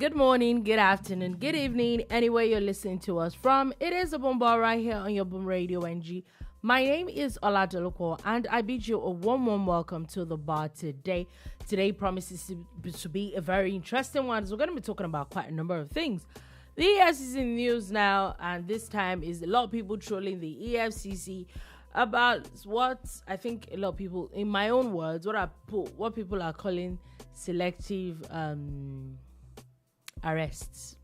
Good morning, good afternoon, good evening, anywhere you're listening to us from. It is a boom bar right here on your Boom Radio NG. My name is Ola Dolupo, and I bid you a warm welcome to the bar today. Today promises to be a very interesting one. So we're going to be talking about quite a number of things. The EFCC news now, and this time is a lot of people trolling the EFCC about what I think a lot of people, in my own words, what people are calling selective arrests.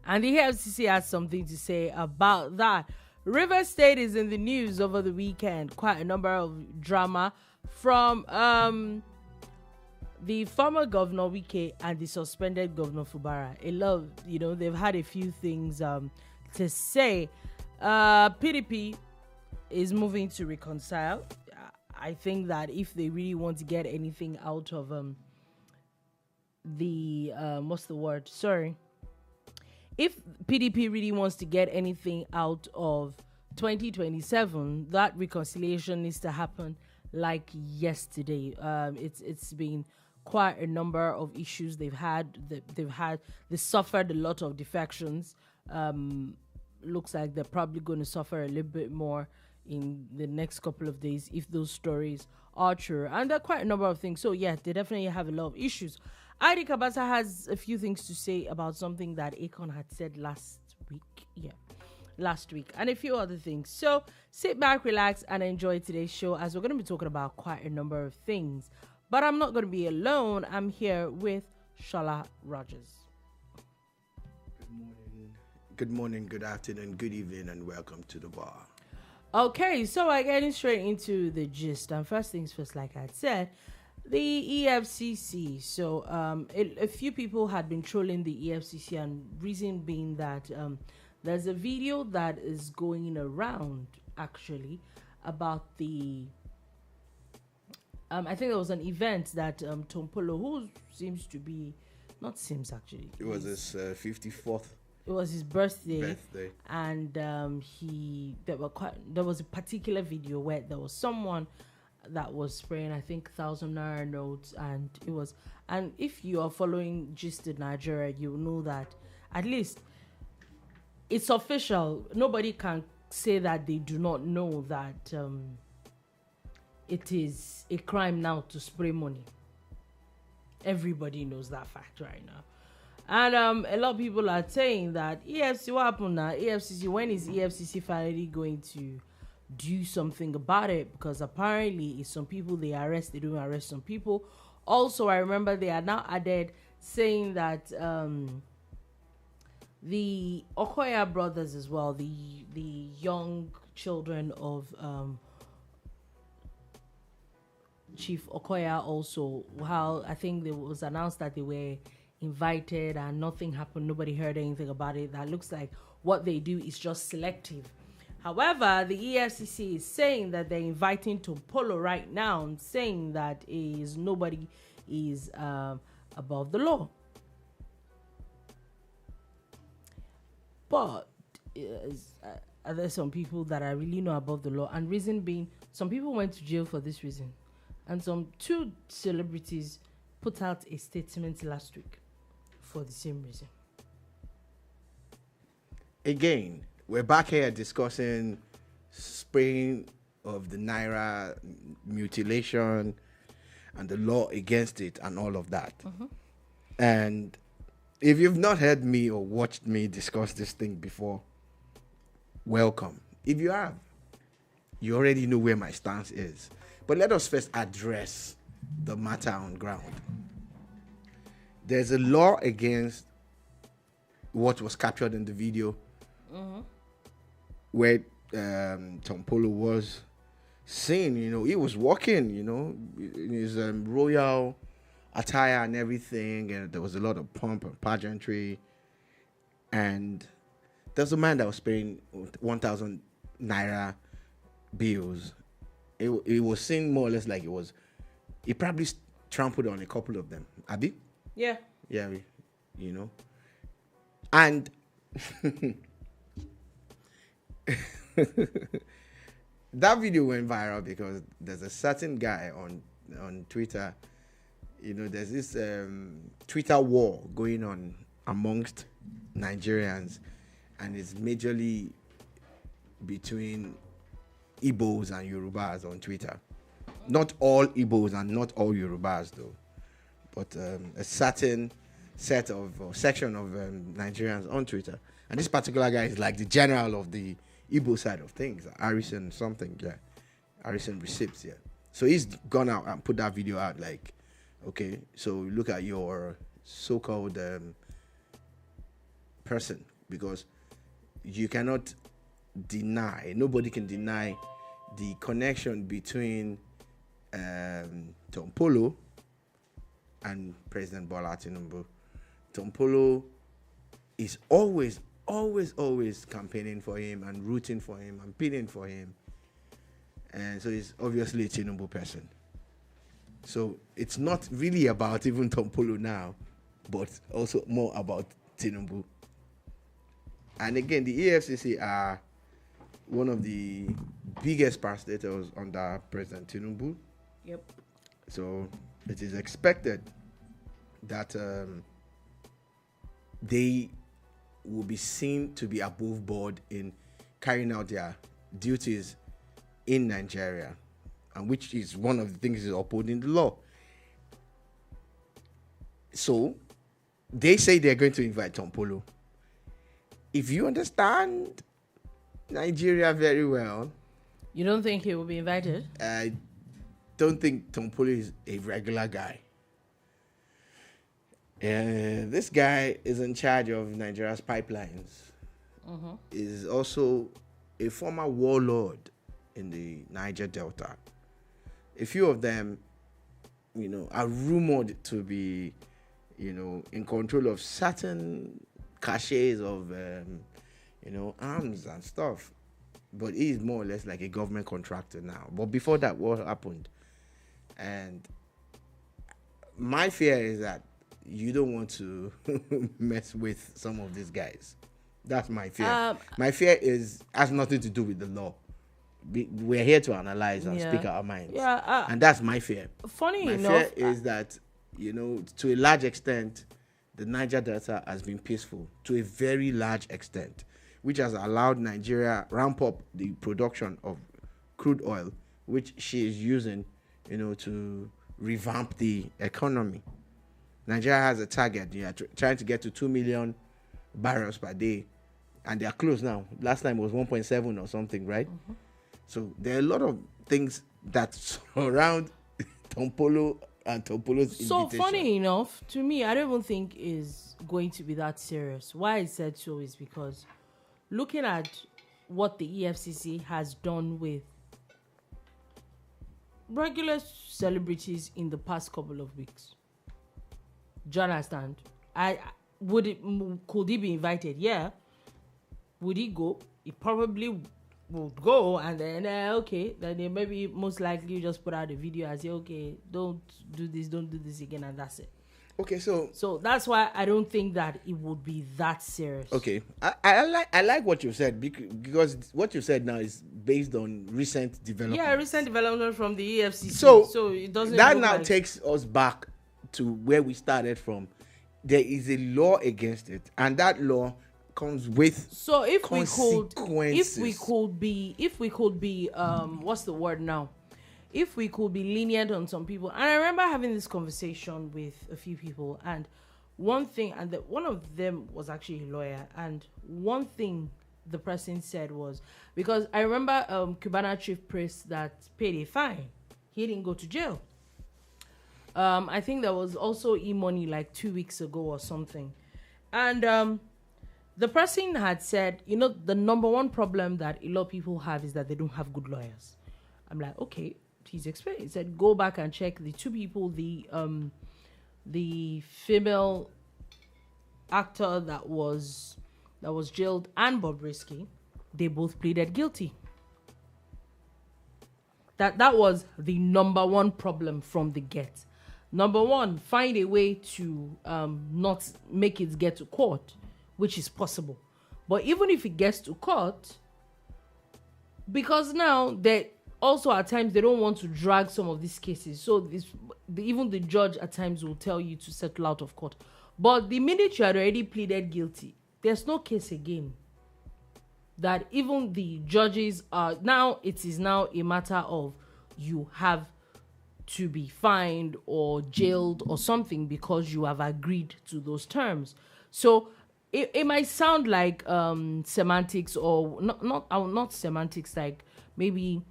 And the EFCC has something to say about that. River State is in the news over the weekend. Quite a number of drama from the former governor Wike and the suspended governor Fubara. A lot, they've had a few things to say. PDP is moving to Reconcile. I think that if they really want to get anything out of if PDP really wants to get anything out of 2027, that reconciliation needs to happen like yesterday. It's been quite a number of issues they've had. They suffered a lot of defections. Looks like they're probably going to suffer a little bit more in the next couple of days if those stories are true. And there are quite a number of things. So yeah, they definitely have a lot of issues. Cabasa has a few things to say about something that Akon had said last week, and a few other things. So sit back, relax, and enjoy today's show, as we're going to be talking about quite a number of things. But I'm not going to be alone. I'm here with Shola Rogers. Good morning, good afternoon, good evening, and welcome to the bar. Okay, so we're getting straight into the gist. And first things first, like I said, the EFCC. So a few people had been trolling the EFCC, and reason being that there's a video that is going around actually about the I think there was an event that Tompolo, who seems to be it was his 54th. It was his birthday. And there was a particular video where there was someone that was spraying, I think, 1,000 Naira notes, and if you are following Gist in Nigeria, you know that at least it's official. Nobody can say that they do not know that it is a crime now to spray money. Everybody knows that fact right now. And a lot of people are saying that EFCC, what happened now? EFCC, when is EFCC finally going to do something about it? Because apparently it's some people they arrest, they don't arrest some people. Also, I remember they are now added saying that the Okoya brothers as well, the young children of Chief Okoya, also, how I think it was announced that they were invited and nothing happened, nobody heard anything about it. That looks like what they do is just selective. However, the EFCC is saying that they're inviting Tompolo right now, and saying that nobody is above the law. But are there some people that are really not above the law? And reason being, some people went to jail for this reason, and two celebrities put out a statement last week for the same reason. Again, we're back here discussing spraying of the Naira, mutilation, and the law against it, and all of that. Mm-hmm. And if you've not heard me or watched me discuss this thing before, welcome. If you have, you already know where my stance is. But let us first address the matter on ground. There's a law against what was captured in the video, mm-hmm. where Tompolo was seen, he was walking, in his royal attire and everything, and there was a lot of pomp and pageantry. And there's a man that was paying 1,000 Naira bills. It was seen more or less like he probably trampled on a couple of them. Abi? Yeah. Yeah, and that video went viral because there's a certain guy on Twitter there's this Twitter war going on amongst Nigerians, and it's majorly between Igbos and Yorubas on Twitter. Not all Igbos and not all Yorubas, though, but a certain set of section of Nigerians on Twitter. And this particular guy is like the general of the Igbo side of things, Harrison something, yeah. Harrison Receipts, yeah. So he's gone out and put that video out, like, okay, so look at your so-called person, because you cannot deny, nobody can deny the connection between Tompolo and President Bola Tinubu. Tompolo is always campaigning for him and rooting for him and pinning for him. And so he's obviously a Tinubu person. So it's not really about even Tompolo now, but also more about Tinubu. And again, the EFCC are one of the biggest parastatals under President Tinubu. Yep. So it is expected that they will be seen to be above board in carrying out their duties in Nigeria, and which is one of the things is upholding the law. So they say they're going to invite Tompolo. If you understand Nigeria very well, you don't think he will be invited? I don't think Tompolo is a regular guy. This guy is in charge of Nigeria's pipelines. Is also a former warlord in the Niger Delta. A few of them, are rumored to be, in control of certain caches of, arms and stuff. But he's more or less like a government contractor now. But before that, what happened? And my fear is that you don't want to mess with some of these guys. That's my fear. My fear has nothing to do with the law. We're here to analyze and speak our minds. Yeah, and that's my fear. Funny my enough, fear is that, to a large extent, the Niger Delta has been peaceful to a very large extent, which has allowed Nigeria ramp up the production of crude oil, which she is using, to revamp the economy. Nigeria has a target, trying to get to 2 million barrels per day, and they are close now. Last time it was 1.7 or something, right? So there are a lot of things that surround Tompolo and Tompolo's invitation. So funny enough, to me, I don't even think is going to be that serious. Why I said so is because looking at what the EFCC has done with regular celebrities in the past couple of weeks. Do you understand? Could he be invited? Yeah. Would he go? He probably would go, and then then they maybe most likely just put out a video and say, okay, don't do this again, and that's it. Okay, so that's why I don't think that it would be that serious. Okay, I like what you said, because what you said now is based on recent development. Yeah, recent development from the EFCC. So it doesn't. That now takes us back to where we started from. There is a law against it, and that law comes with consequences. If we could be what's the word now? If we could be lenient on some people, and I remember having this conversation with a few people, and one thing, and one of them was actually a lawyer, and one thing the person said was, because I remember Cubana chief priest that paid a fine, he didn't go to jail. I think there was also e-money like 2 weeks ago or something, and the person had said, the number one problem that a lot of people have is that they don't have good lawyers. I'm like, okay, he's explained. He said, go back and check the two people, the female actor that was jailed and Bobrisky, they both pleaded guilty. That was the number one problem from the get. Number one, find a way to not make it get to court, which is possible. But even if it gets to court, because now also at times they don't want to drag some of these cases. So even the judge at times will tell you to settle out of court. But the minute you had already pleaded guilty, there's no case again. That even the judges are now, it is now a matter of you have to be fined or jailed or something because you have agreed to those terms. So it might sound like semantics, or not semantics, like maybe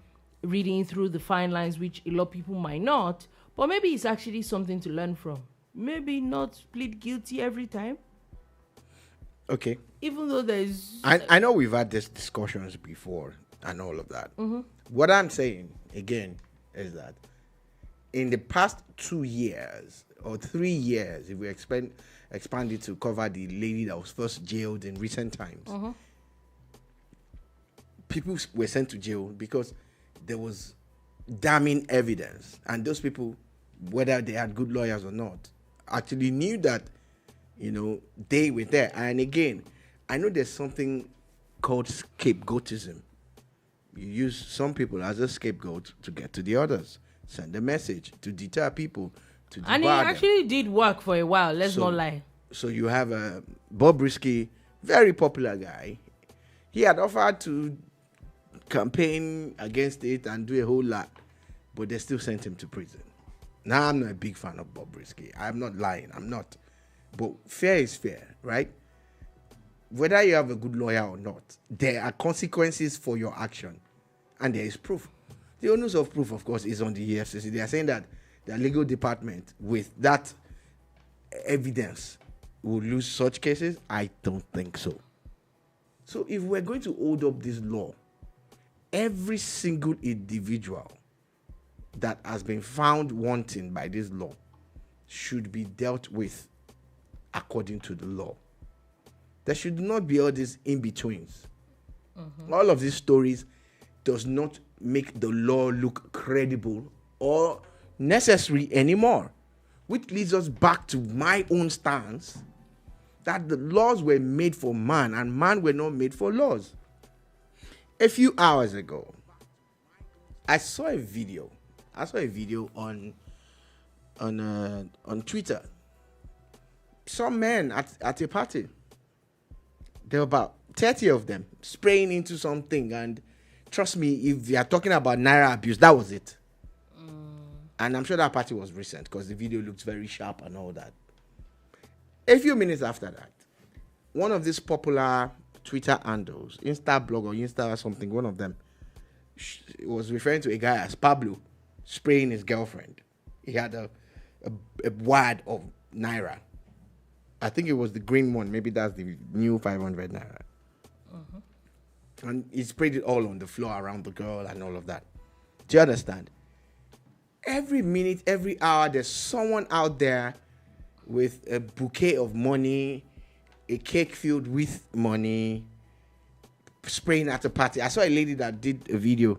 reading through the fine lines, which a lot of people might not, but maybe it's actually something to learn from. Maybe not plead guilty every time. Okay. Even though there's... I know we've had these discussions before and all of that. Mm-hmm. What I'm saying, again, is that in the past 2 years or 3 years, if we expand it to cover the lady that was first jailed in recent times, mm-hmm. people were sent to jail because there was damning evidence. And those people, whether they had good lawyers or not, actually knew that, they were there. And again, I know there's something called scapegoatism. You use some people as a scapegoat to get to the others, send a message to deter people, to debar and it actually did work for a while, let's not lie. So you have a Bobrisky, very popular guy. He had offered to campaign against it and do a whole lot, but they still sent him to prison. Now, I'm not a big fan of Bobrisky. I'm not lying. I'm not. But fair is fair, right? Whether you have a good lawyer or not, there are consequences for your action. And there is proof. The onus of proof, of course, is on the EFCC. They are saying that the legal department, with that evidence, will lose such cases. I don't think so. So if we're going to hold up this law, every single individual that has been found wanting by this law should be dealt with according to the law. There should not be all these in-betweens. Mm-hmm. All of these stories does not make the law look credible or necessary anymore, which leads us back to my own stance that the laws were made for man and man were not made for laws. A few hours ago, I saw a video on Twitter. Some men at a party. There were about 30 of them spraying into something, and trust me, if they are talking about Naira abuse, that was it. And I'm sure that party was recent because the video looks very sharp and all that. A few minutes after that, one of these popular Twitter handles, Insta blog or Insta or something, one of them was referring to a guy as Pablo spraying his girlfriend. He had a wad of Naira. I think it was the green one. Maybe that's the new 500 Naira. Uh-huh. And he sprayed it all on the floor around the girl and all of that. Do you understand? Every minute, every hour, there's someone out there with a bouquet of money, a cake filled with money, spraying at a party. I saw a lady that did a video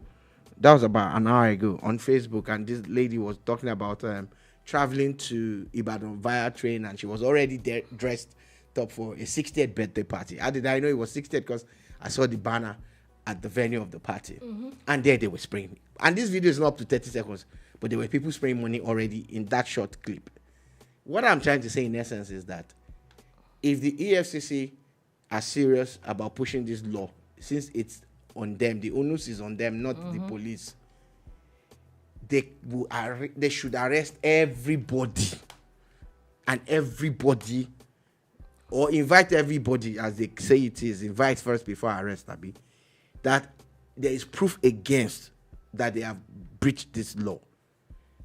that was about an hour ago on Facebook, and this lady was talking about traveling to Ibadan via train, and she was already dressed up for a 60th birthday party. How did I know it was 60th? Because I saw the banner at the venue of the party, and there they were spraying. And this video is not up to 30 seconds, but there were people spraying money already in that short clip. What I'm trying to say in essence is that if the EFCC are serious about pushing this law, since it's on them, the onus is on them, not the police, they should arrest everybody, and everybody, or invite everybody, as they say it is, invite first before arrest, Abi, that there is proof against that they have breached this law,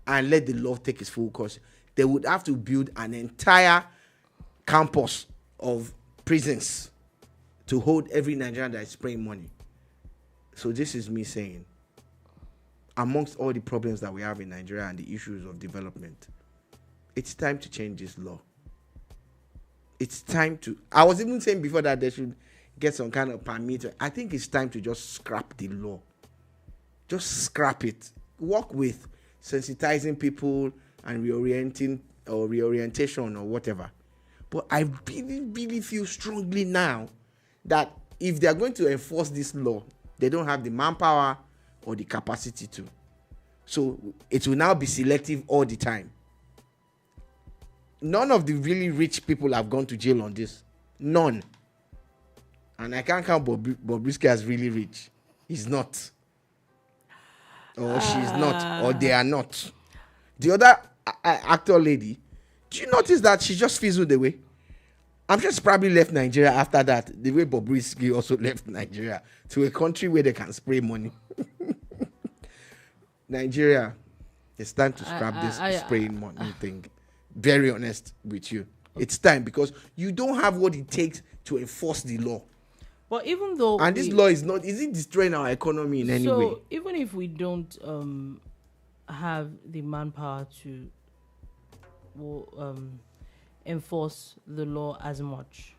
and let the law take its full course. They would have to build an entire campus of prisons to hold every Nigerian that is spraying money. So this is me saying, amongst all the problems that we have in Nigeria and the issues of development, it's time to change this law. It's time to... I was even saying before that they should get some kind of permit. I think it's time to just scrap the law. Just scrap it. Work with sensitizing people and reorientation or whatever. But I really, really feel strongly now that if they are going to enforce this law, they don't have the manpower or the capacity to. So it will now be selective all the time. None of the really rich people have gone to jail on this. None. And I can't count Bobrisky as really rich. He's not. Or she's not. Or they are not. The other actor lady, do you notice that she just fizzled away? I'm just probably left Nigeria after that. The way Bobrisky also left Nigeria to a country where they can spray money. Nigeria, it's time to scrap this spraying money thing. Very honest with you. It's time, because you don't have what it takes to enforce the law. But even though... And this law is it destroying our economy in any way? So even if we don't have the manpower to enforce the law as much,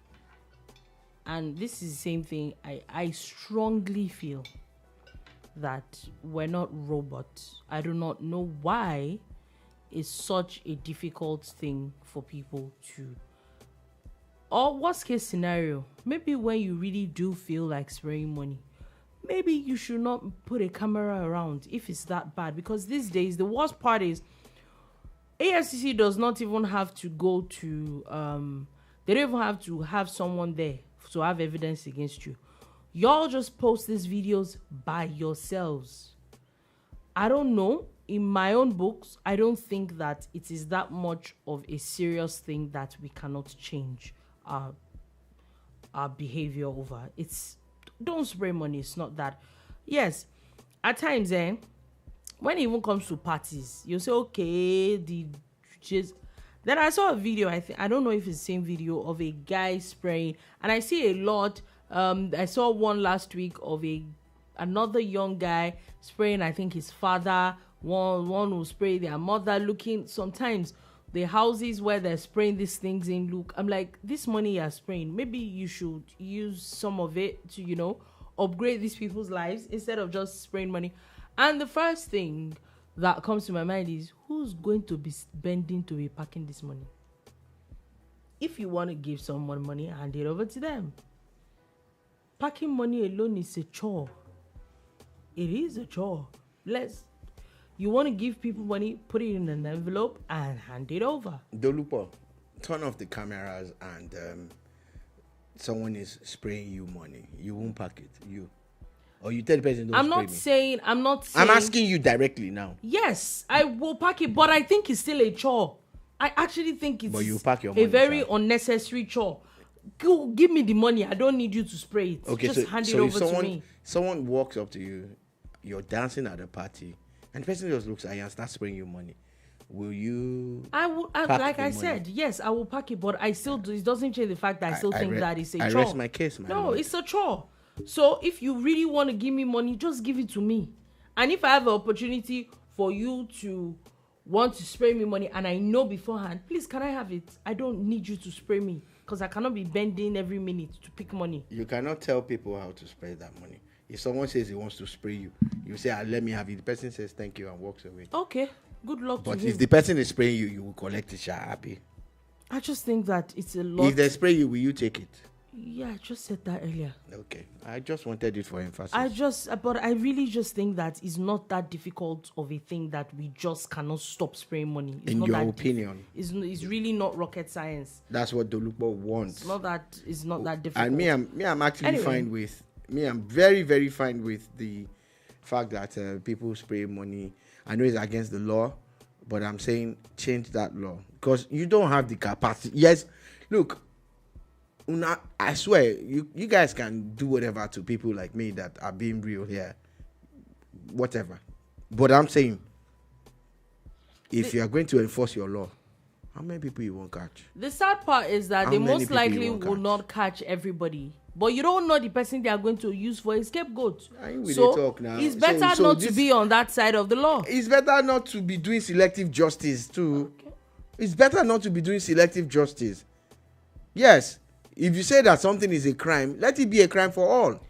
and this is the same thing, I strongly feel that we're not robots. I do not know why it's such a difficult thing for people to, or worst case scenario, maybe when you really do feel like spraying money, maybe you should not put a camera around if it's that bad. Because these days, the worst part is EFCC does not even have to go to, they don't even have to have someone there to have evidence against you. Y'all just post these videos by yourselves. I don't know. In my own books, I don't think that it is that much of a serious thing that we cannot change our behavior over. It's, don't spray money. It's not that. Yes, at times, when it even comes to parties, you say, okay, then I saw a video, I don't know if it's the same video, of a guy spraying, and I see a lot. I saw one last week of another young guy spraying, I think his father, one who spray their mother, looking, sometimes the houses where they're spraying these things in, look, I'm like, this money you're spraying, maybe you should use some of it to, upgrade these people's lives instead of just spraying money. And the first thing that comes to my mind is, who's going to be spending to be packing this money? If you want to give someone money, hand it over to them. Packing money alone is a chore. It is a chore. You want to give people money, put it in an envelope and hand it over. Dolupo, turn off the cameras and someone is spraying you money. You won't pack it. Or you tell the person, don't I'm spray not me. saying. I'm asking you directly now. Yes, I will pack it, but I think it's still a chore. I actually think it's but you pack your money, a very unnecessary chore. Go, give me the money. I don't need you to spray it. Okay, just hand it over to me. Someone walks up to you, you're dancing at a party, and the person just looks at you and starts spraying you money. Will you? I will. Like I said, yes, I will pack it, but I still do. It doesn't change the fact that I still think that it's a chore. I rest my case, man. No, it's a chore. So if you really want to give me money, just give it to me. And if I have an opportunity for you to want to spray me money, and I know beforehand, please, can I have it? I don't need you to spray me, because I cannot be bending every minute to pick money. You cannot tell people how to spray that money. If someone says he wants to spray you, you say, let me have it. The person says thank you and walks away. Okay, good luck to him. But if the person is spraying you, you will collect it, you're happy. I just think that it's a lot. If they spray you, will you take it? Yeah, I just said that earlier. Okay. I just wanted it for emphasis. But I really just think that it's not that difficult of a thing that we just cannot stop spraying money. It's in not your that opinion? It's really not rocket science. That's what Dolupo wants. It's not that difficult. And I'm actually fine with, I'm very, very fine with the fact that people spray money. I know it's against the law, but I'm saying change that law. Because you don't have the capacity. Yes, look, I swear, you guys can do whatever to people like me that are being real here. Whatever. But I'm saying, if you are going to enforce your law, how many people you won't catch? The sad part is that they most likely will not catch everybody. But you don't know the person they are going to use for a scapegoat. So it's better not to be on that side of the law. It's better not to be doing selective justice too. Okay. It's better not to be doing selective justice. Yes. If you say that something is a crime, let it be a crime for all.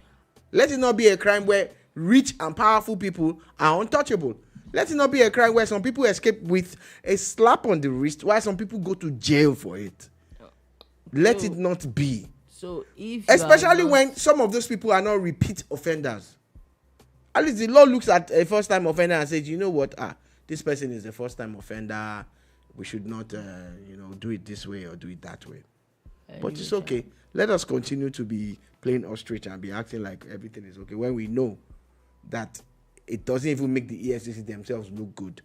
Let it not be a crime where rich and powerful people are untouchable. Let it not be a crime where some people escape with a slap on the wrist while some people go to jail for it. Let it not be. So if especially when some of those people are not repeat offenders. At least the law looks at a first-time offender and says, you know what, this person is a first-time offender. We should not, do it this way or do it that way. But it's okay. Let us continue to be playing ostrich and be acting like everything is okay when we know that it doesn't even make the EFCC themselves look good.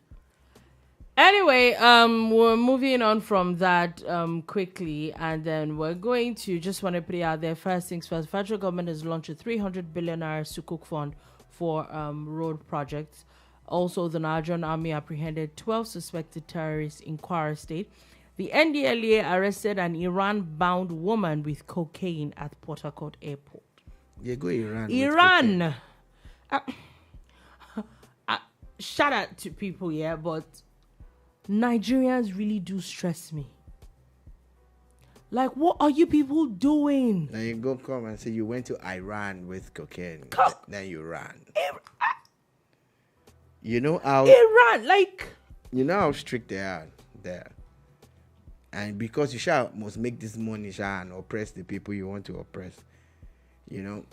Anyway, we're moving on from that quickly, and then we're going to just want to put it out there. First things first, federal government has launched a 300 billion naira Sukuk fund for road projects. Also, the Nigerian army apprehended 12 suspected terrorists in Kwara State. The NDLEA arrested an Iran-bound woman with cocaine at Port Harcourt Airport. Yeah, go Iran. Iran. Shout out to people, yeah, but Nigerians really do stress me. Like, what are you people doing? Then you go come and say you went to Iran with cocaine. Then you ran. You know how Iran, like, you know how strict they are there. And because you must make this money and oppress the people you want to oppress. You know,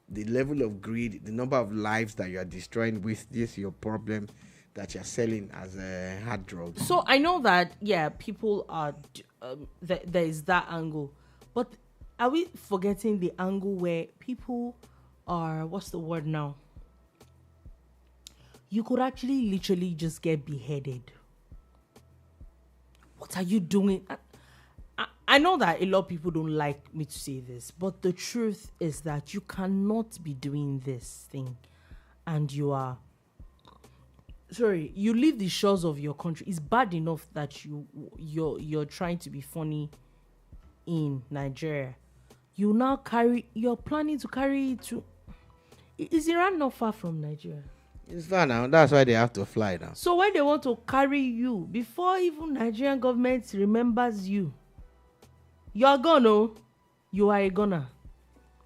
the level of greed, the number of lives that you are destroying with this, your problem that you're selling as a hard drug. So I know that, yeah, people are, there is that angle. But are we forgetting the angle where people are, what's the word now? You could actually literally just get beheaded. What are you doing? I know that a lot of people don't like me to say this, but the truth is that you cannot be doing this thing and you leave the shores of your country. It's bad enough that you're trying to be funny in Nigeria. You're planning to carry it to... Is Iran not far from Nigeria? It's far now. That's why they have to fly now. So when they want to carry you, before even Nigerian government remembers you, you're gone, oh. You are a goner.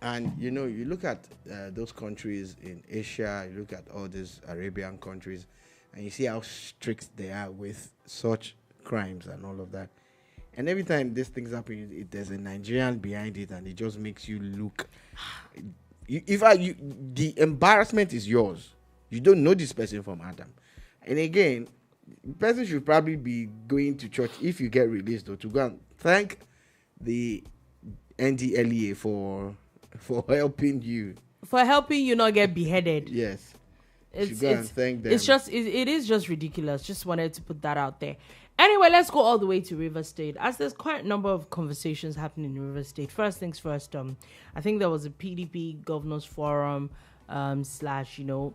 And, you look at those countries in Asia, you look at all these Arabian countries, and you see how strict they are with such crimes and all of that. And every time these things happen, there's a Nigerian behind it, and it just makes you look... the embarrassment is yours. You don't know this person from Adam. And again, the person should probably be going to church if you get released, or to go and thank the NDLEA for helping you. For helping you not get beheaded. Yes. It's thank them. It is just ridiculous. Just wanted to put that out there. Anyway, let's go all the way to River State, as there's quite a number of conversations happening in River State. First things first, I think there was a PDP governors forum / basically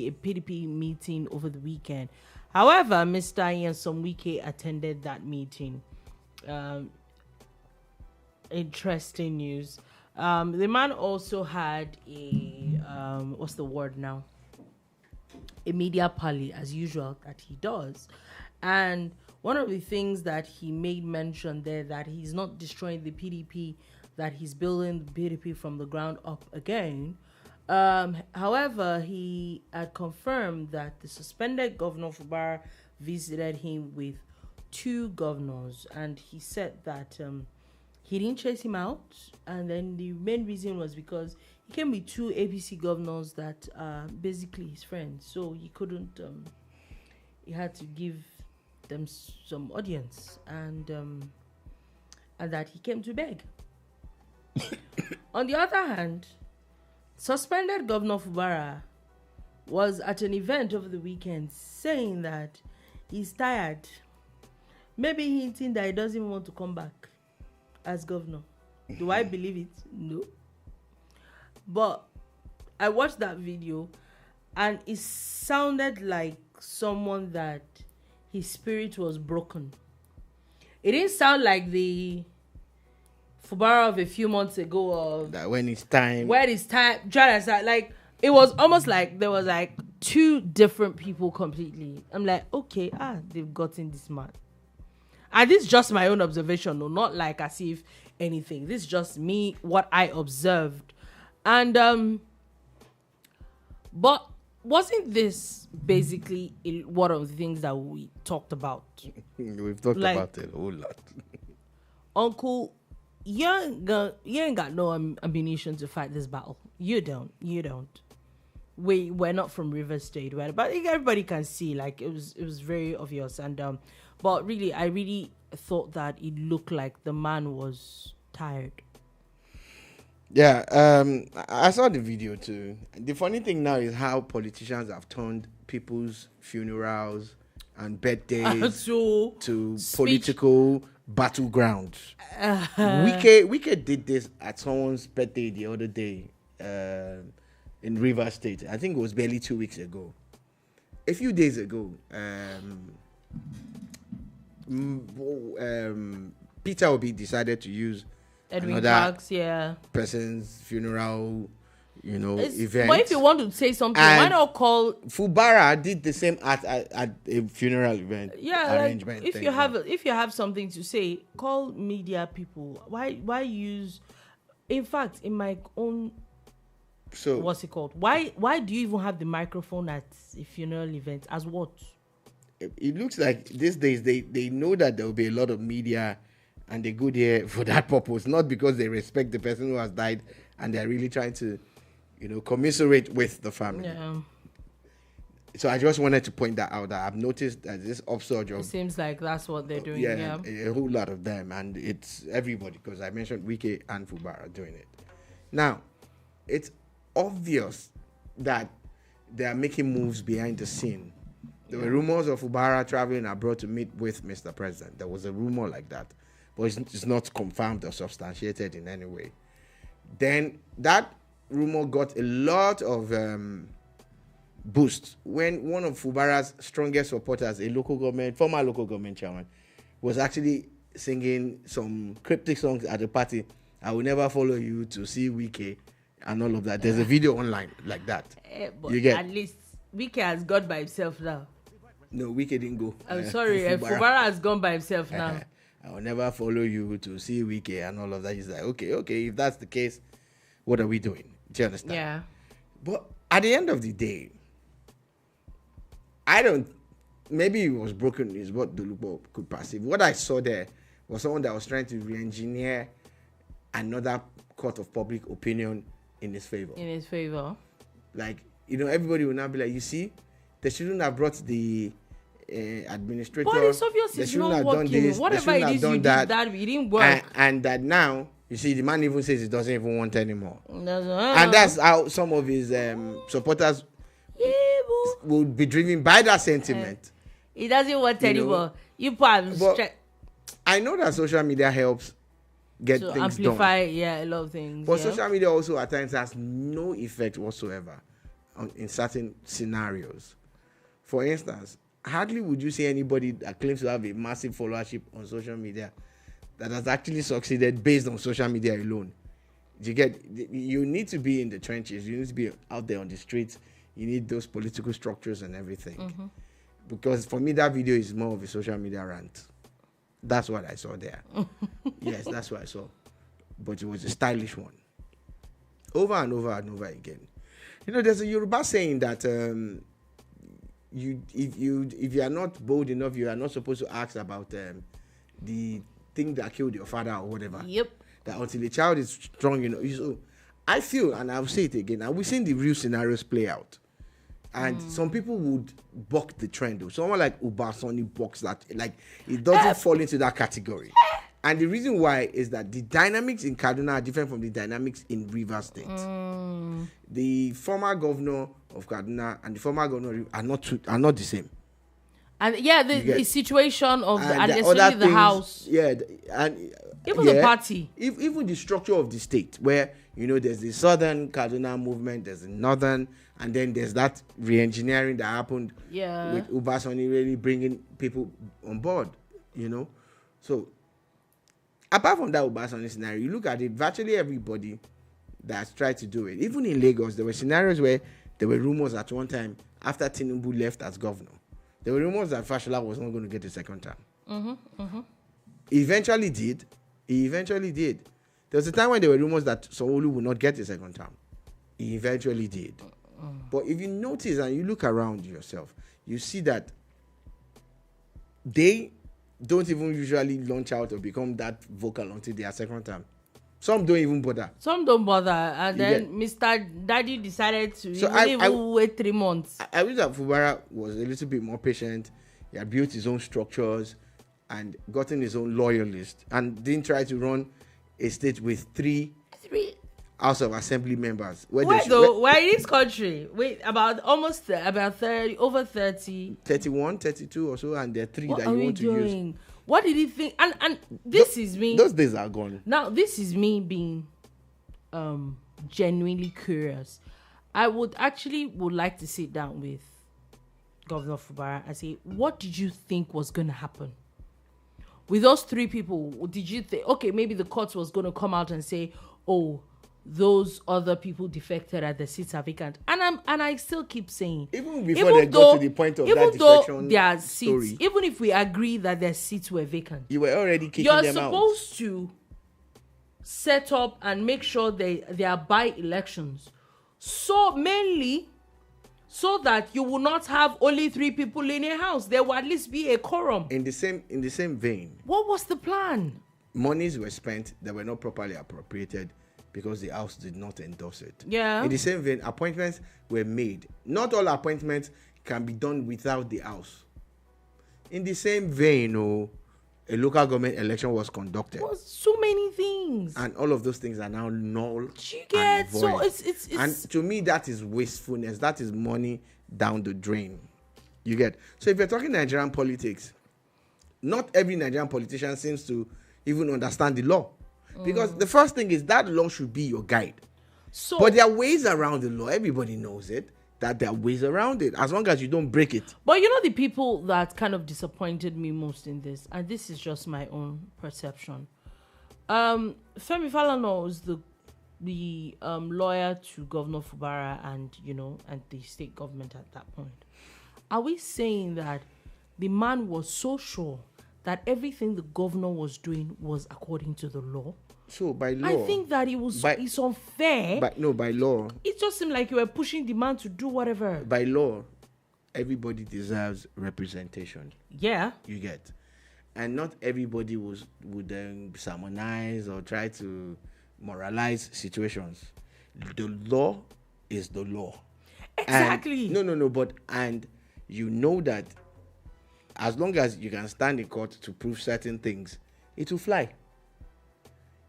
a PDP meeting over the weekend. However, Mr. Wike attended that meeting. Interesting news. The man also had a what's the word now? A media parley, as usual, that he does. And one of the things that he made mention there, that he's not destroying the PDP, that he's building the PDP from the ground up again. However, he had confirmed that the suspended governor Fubara visited him with 2 governors, and he said that he didn't chase him out, and then the main reason was because he came with 2 APC governors that are basically his friends, so he couldn't. He had to give them some audience, and that he came to beg. On the other hand, suspended Governor Fubara was at an event over the weekend saying that he's tired, maybe hinting that he doesn't even want to come back as governor. Do I believe it? No. But I watched that video and it sounded like someone that his spirit was broken. It didn't sound like the Fubara of a few months ago of that when it's time. Like, it was almost like there was like 2 different people completely. I'm like, okay, they've gotten this man. And this is just my own observation, no, not like as if anything. This is just me, what I observed. And but wasn't this basically one of the things that we talked about? We've talked about it a whole lot. Uncle, you ain't got no ammunition to fight this battle. You don't. we're not from River State, right? But I think everybody can see, like, it was very obvious. And but really, I really thought that it looked like the man was tired. Yeah, I saw the video too. The funny thing now is how politicians have turned people's funerals and birthdays to political battlegrounds. Wike did this at someone's birthday the other day in River State. I think it was barely 2 weeks ago. A few days ago, Peter Obi decided to use Edwin another Parks, yeah. person's funeral, event. But if you want to say something, why not call Fubara did the same at a funeral event? Yeah, arrangement. Like, if you have something to say, call media people. Why use? In fact, in my own, what's it called? Why do you even have the microphone at a funeral event? As what? It looks like these days they know that there will be a lot of media, and they go there for that purpose, not because they respect the person who has died and they're really trying to, commiserate with the family. Yeah. So I just wanted to point that out, that I've noticed that this upsurge of... It seems like that's what they're doing, yeah. A whole lot of them, and it's everybody, because I mentioned Wike and Fubara doing it. Now, it's obvious that they are making moves behind the scene. There were rumors of Fubara traveling abroad to meet with Mr. President. There was a rumor like that, but it's not confirmed or substantiated in any way. Then that rumor got a lot of boost when one of Fubara's strongest supporters, former local government chairman, was actually singing some cryptic songs at the party. I will never follow you to see Wike and all of that. There's a video online like that. But you get, at least Wike has gone by himself now. No, Wike didn't go. I'm sorry, Fubara has gone by himself now. I will never follow you to see Wike and all of that. He's like, okay, if that's the case, what are we doing? Do you understand? Yeah. But at the end of the day, maybe it was broken is what Dolupo could perceive. What I saw there was someone that was trying to re-engineer another court of public opinion in his favor. Like, everybody will now be like, you see, they shouldn't have brought the administrator. But it's obvious it's not working. Whatever it is you did that it didn't work. And that now, you see, the man even says he doesn't even want anymore. And that's how some of his supporters will be driven by that sentiment. He doesn't want anymore. I know that social media helps get things amplify, done. a lot of things. But social media also at times has no effect whatsoever in certain scenarios. For instance, hardly would you see anybody that claims to have a massive followership on social media that has actually succeeded based on social media alone. You need to be in the trenches. You need to be out there on the streets. You need those political structures and everything. Mm-hmm. Because for me, that video is more of a social media rant. That's what I saw there. Yes, that's what I saw. But it was a stylish one. Over and over and over again. There's a Yoruba saying that if you are not bold enough, you are not supposed to ask about the thing that killed your father or whatever. Yep. That until the child is strong, So I feel, and I'll say it again, and we've seen the real scenarios play out. And some people would buck the trend. Though. Someone like Ubasani bucks that. Like, it doesn't fall into that category. And the reason why is that the dynamics in Kaduna are different from the dynamics in River State. The former governor of Kaduna and the former governor are not the same. And the situation of and especially the house. Yeah, and even the party. Even the structure of the state, where there's the southern Kaduna movement, there's the northern, and then there's that re-engineering that happened with Ubasani really bringing people on board. So apart from that Ubasani scenario, you look at it, virtually everybody that's tried to do it. Even in Lagos, there were scenarios where there were rumors at one time after Tinubu left as governor. There were rumors that Fashola was not going to get a second term. He eventually did. There was a time when there were rumors that Sanwo-Olu would not get a second term. He eventually did. But if you notice and you look around yourself, you see that they don't even usually launch out or become that vocal until their second term. Some don't even bother. Some don't bother, and You then Mr. Daddy decided to So even wait 3 months. I wish that Fubara was a little bit more patient. He had built his own structures and gotten his own loyalists, and didn't try to run a state with three House of Assembly members. We're in this country. Wait, about 30, over 30. 31, 32 or so, and there are three What that are you we want doing? to use. What did he think? And this is me. Those days are gone. Now, this is me being genuinely curious. I would like to sit down with Governor Fubara and say, what did you think was going to happen? With those three people, did you think, okay, maybe the court was going to come out and say, oh, those other people defected at the seats are vacant. And I still keep saying, Even before they got to the point of that defection their story, seats, even if we agree that their seats were vacant, you were already kicking you're them out. supposed to set up and make sure they are by-elections. So mainly, so that you will not have only 3 people in a house. There will at least be a quorum. In the same vein, What was the plan? monies were spent that were not properly appropriated because the house did not endorse it. Yeah. In the same vein, appointments were made. Not all appointments can be done without the house. In the same vein, a local government election was conducted. Was so many things. And all of those things are now null You get and void. so it's And to me, that is wastefulness. That is money down the drain. You get. So if you're talking Nigerian politics, not every Nigerian politician seems to even understand the law. Because the first thing is that law should be your guide. so. But there are ways around the law. Everybody knows it. That there are ways around it. As long as you don't break it. But you know the people that kind of disappointed me most in this, and this is just my own perception. Femi Falana is the lawyer to Governor Fubara and the state government at that point. Are we saying that the man was so sure that everything the governor was doing was according to the law? So by law. I think that it's unfair. By law. It just seemed like you were pushing the man to do whatever. By law, everybody deserves representation. Yeah. You get. And not everybody would sermonize or try to moralize situations. The law is the law. Exactly. And you know that as long as you can stand in court to prove certain things, it will fly.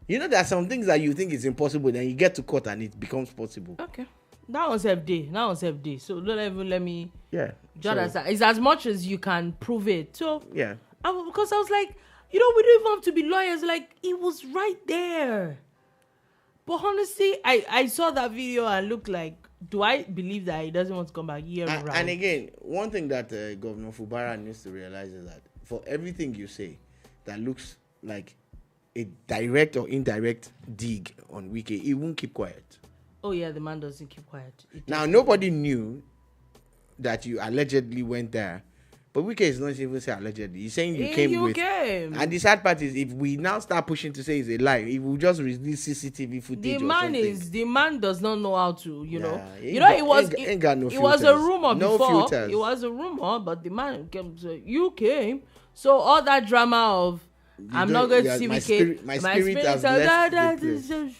You know, there are some things that you think is impossible, then you get to court and it becomes possible. Okay. That was FD. So don't even let me. Yeah. It's as much as you can prove it. So yeah. Because I was like, we don't even have to be lawyers. Like, it was right there. But honestly, I saw that video and looked like, do I believe that he doesn't want to come back year round? And again, one thing that Governor Fubara needs to realize is that for everything you say that looks like a direct or indirect dig on Wike, he won't keep quiet. Oh yeah, the man doesn't keep quiet. Now, nobody knew that you allegedly went there. But Wike is not even saying allegedly. He's saying you came. And the sad part is, if we now start pushing to say it's a lie, he will just release CCTV footage. The man does not know how to, it was a rumor before. Filters. It was a rumor, but the man came. So you came. So all that drama of I'm not going to see Wike. My spirit has left the place.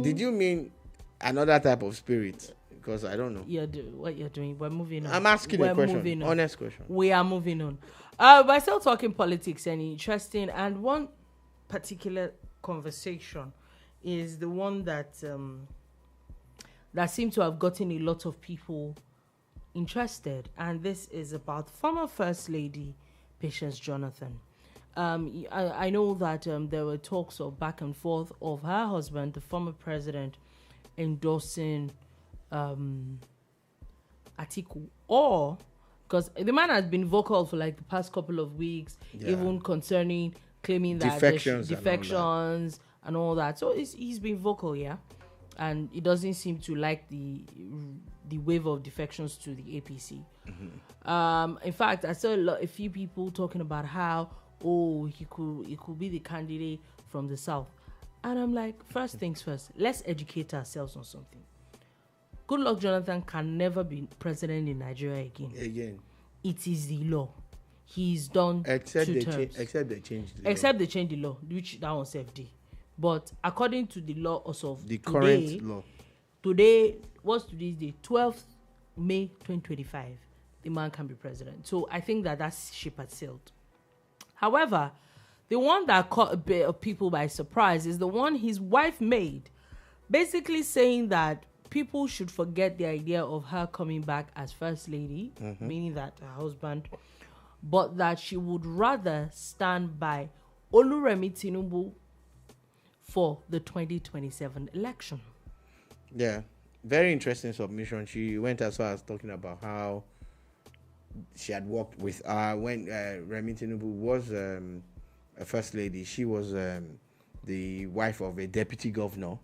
Did you mean another type of spirit? Because I don't know. What you're doing. We're moving on. I'm asking a question. Honest question. We are moving on. We're still talking politics and interesting. And one particular conversation is the one that seemed to have gotten a lot of people interested. And this is about former First Lady Patience Jonathan. I know that there were talks of back and forth of her husband, the former president, endorsing Atiku, or because the man has been vocal for like the past couple of weeks, even concerning claiming that defections and all that. So he's been vocal, and he doesn't seem to like the wave of defections to the APC. In fact, I saw a few people talking about how he could be the candidate from the south, and I'm like, first things first, let's educate ourselves on something. Goodluck Jonathan can never be president in Nigeria again. It is the law. He's done except 2 terms. Except they changed the law. Except they changed the law, which that was FD. But according to the law of The today, current law. today, what's today's day? 12th May 2025. The man can be president. So I think that ship has sailed. However, the one that caught a bit of people by surprise is the one his wife made, basically saying that people should forget the idea of her coming back as first lady, meaning that her husband, but that she would rather stand by Oluremi Tinubu for the 2027 election. Yeah, very interesting submission. She went as far as talking about how she had worked with when Remi Tinubu was a first lady. She was the wife of a deputy governor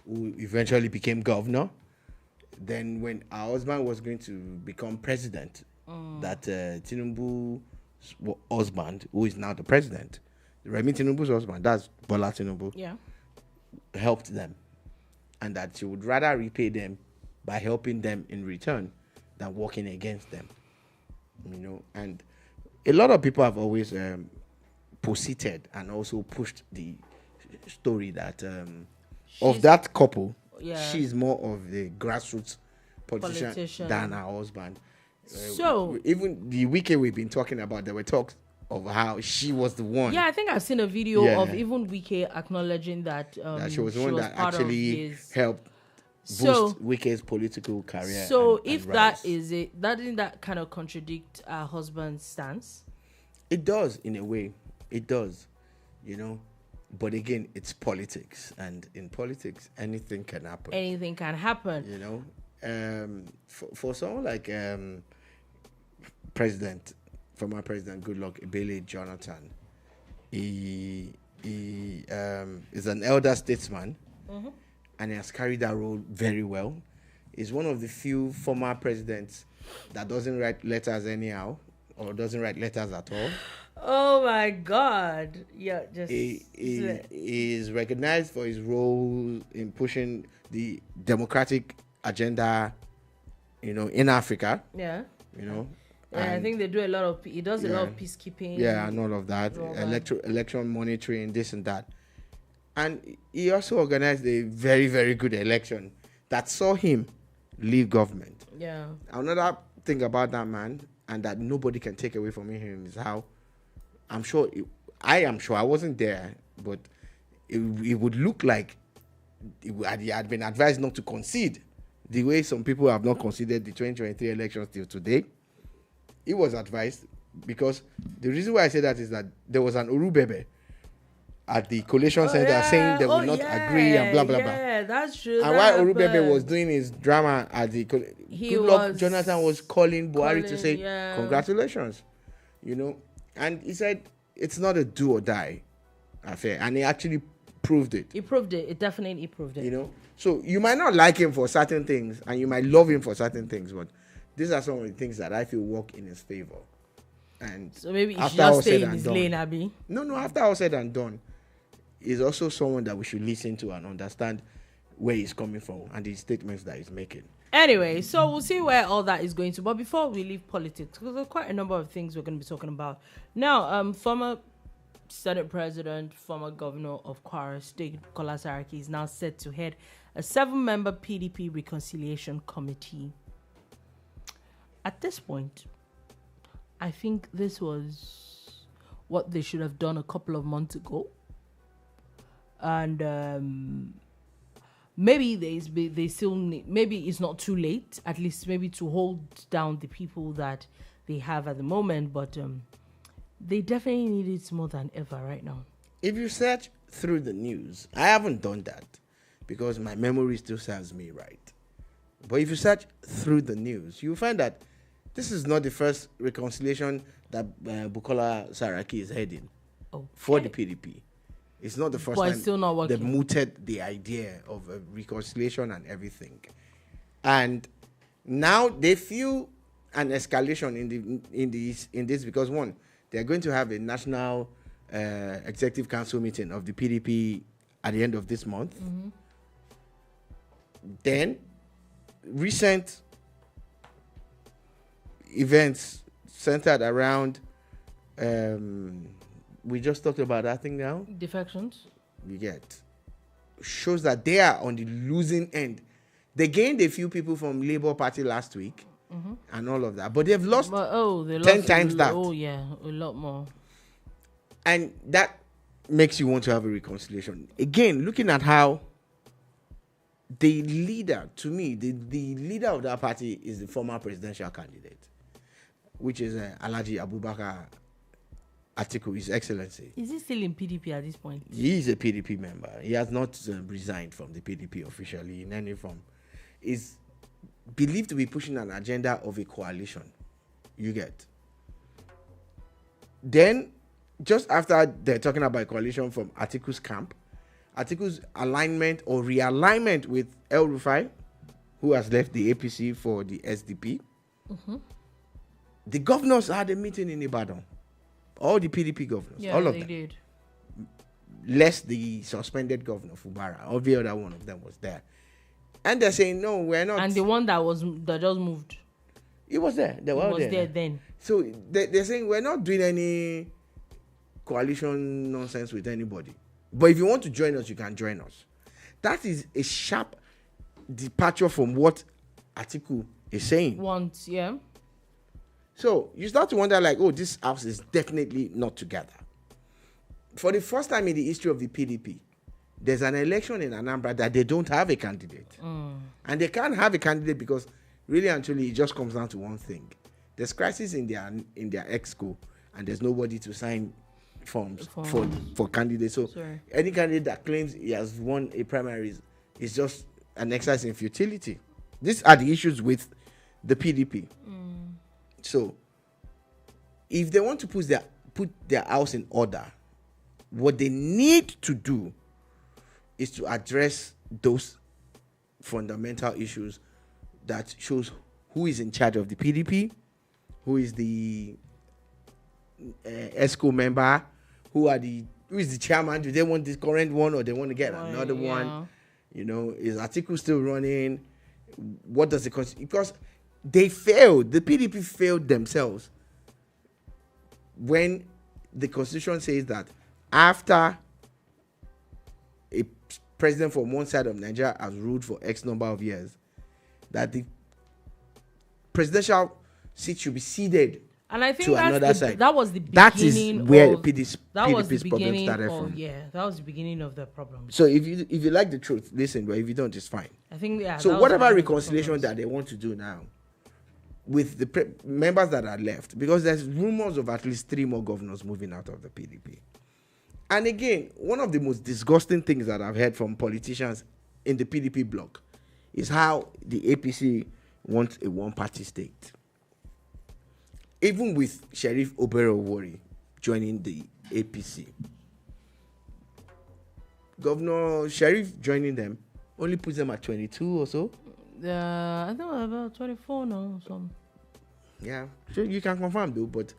who eventually became governor. Then when her husband was going to become president, that Tinubu's husband, who is now the president, Remi Tinubu's husband, that's Bola Tinubu, helped them. And that she would rather repay them by helping them in return than working against them. You know, and a lot of people have always posited and also pushed the story that of that couple, she's more of the grassroots politician than her husband. So even the Wike we've been talking about, there were talks of how she was the one. Yeah, I think I've seen a video of even Wike acknowledging that, that she was the one that actually helped boost Wike's political career. So if that is it, doesn't that kind of contradict her husband's stance? It does, in a way. It does, you know. But again, it's politics, and in politics, anything can happen. Anything can happen. You know, for someone like former President Goodluck Ebele Jonathan, he is an elder statesman. And he has carried that role very well. He's one of the few former presidents that doesn't write letters anyhow, or doesn't write letters at all. Oh my God! Yeah, just he is recognized for his role in pushing the democratic agenda, you know, in Africa. Yeah. You know. Yeah, I think they do a lot of. He does a lot of peacekeeping. Yeah, and all of that, election monitoring, this and that. And he also organized a very, very good election that saw him leave government. Yeah. Another thing about that man, and that nobody can take away from him, is how I am sure, I wasn't there, but it would look like he had been advised not to concede the way some people have not conceded the 2023 elections till today. He was advised, because the reason why I say that is that there was an Urubebe at the collation center saying they would not agree and blah blah blah. Yeah, that's true. And while Urubebe was doing his drama at the Goodluck Jonathan was calling Buhari to say congratulations, you know, and he said it's not a do or die affair, and he actually proved it. He proved it. It definitely proved it. You know, so you might not like him for certain things, and you might love him for certain things, but these are some of the things that I feel work in his favor. And so maybe he should just stay in his lane, Abby. No, after all said and done, is also someone that we should listen to and understand where he's coming from and the statements that he's making. Anyway, so we'll see where all that is going to. But before we leave politics, because there's quite a number of things we're going to be talking about. Now, former Senate President, former Governor of Kwara State, Bukola Saraki, is now set to head a 7-member PDP Reconciliation Committee. At this point, I think this was what they should have done a couple of months ago. And maybe they still need, maybe it's not too late, at least maybe to hold down the people that they have at the moment, but they definitely need it more than ever right now. If you search through the news, I haven't done that because my memory still serves me right. But if you search through the news, you'll find that this is not the first reconciliation that Bukola Saraki is heading for the PDP. It's not the first time still not working. They've mooted the idea of a reconciliation and everything. And now they feel an escalation in this because, one, they're going to have a national executive council meeting of the PDP at the end of this month. Mm-hmm. Then recent events centered around we just talked about that thing now. Defections. you get, shows that they are on the losing end. They gained a few people from Labour Party last week and all of that, but they've lost they 10 times that. Oh yeah, a lot more. And that makes you want to have a reconciliation. Again, looking at how the leader, to me, the leader of that party is the former presidential candidate, which is Alhaji Abubakar Atiku, His Excellency. Is he still in PDP at this point? He is a PDP member. He has not resigned from the PDP officially in any form. Is believed to be pushing an agenda of a coalition. You get. Then, just after they're talking about a coalition from Atiku's camp, Atiku's alignment or realignment with El Rufai, who has left the APC for the SDP. The governors had a meeting in Ibadan. All the PDP governors, all of them. Did. Less the suspended governor, Fubara. Every other one of them was there. And they're saying, no, we're not. And the one that just moved. He was there. They were all there. There then. So they're saying, we're not doing any coalition nonsense with anybody. But if you want to join us, you can join us. That is a sharp departure from what Atiku is saying. Once, yeah. So you start to wonder, like, oh, this house is definitely not together. For the first time in the history of the PDP, there's an election in Anambra that they don't have a candidate. And they can't have a candidate because really and truly it just comes down to one thing. There's crisis in their exco and there's nobody to sign forms. For candidates. So any candidate that claims he has won a primaries is just an exercise in futility. These are the issues with the PDP. So if they want to put their house in order, what they need to do is to address those fundamental issues that shows who is in charge of the PDP, who is the ESCO member, who is the chairman. Do they want this current one or they want to get another one? You know, is Atiku still running? What does because they failed. The PDP failed themselves when the constitution says that after a president from one side of Nigeria has ruled for X number of years, that the presidential seat should be ceded and I think to another side. That was the beginning. That is where PDP's problem started from. Yeah, that was the beginning of the problem. So if you like the truth, listen. But if you don't, it's fine. I think So whatever reconciliation that they want to do now with the members that are left, because there's rumors of at least 3 more governors moving out of the PDP. And again, one of the most disgusting things that I've heard from politicians in the PDP bloc is how the APC wants a one-party state. Even with Sheriff Oberowori joining the APC. Governor Sheriff joining them only puts them at 22 or so. I think about 24 now. Yeah, so you can confirm though, but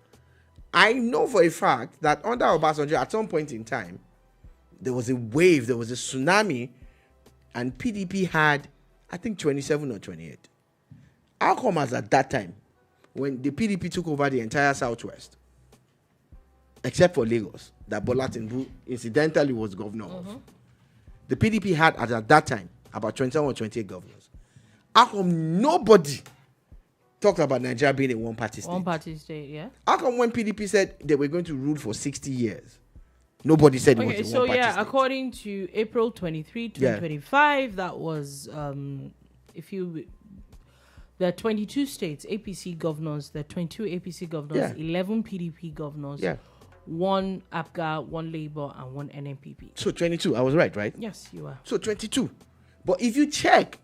I know for a fact that under Obasanjo, at some point in time, there was a wave, there was a tsunami, and PDP had, I think, 27 or 28. How come as at that time, when the PDP took over the entire Southwest, except for Lagos, that Bola Tinubu incidentally was governor of, the PDP had at that time about 27 or 28 governors. How come nobody talked about Nigeria being a one-party state? One-party state, yeah. How come when PDP said they were going to rule for 60 years, nobody said it was a one-party state? According to April 23, 2025, that was, there are 22 states, APC governors, there are 22 APC governors, 11 PDP governors, 1 APGA, 1 Labour, and 1 NNPP. So 22, I was right? Yes, you are. So 22. But if you check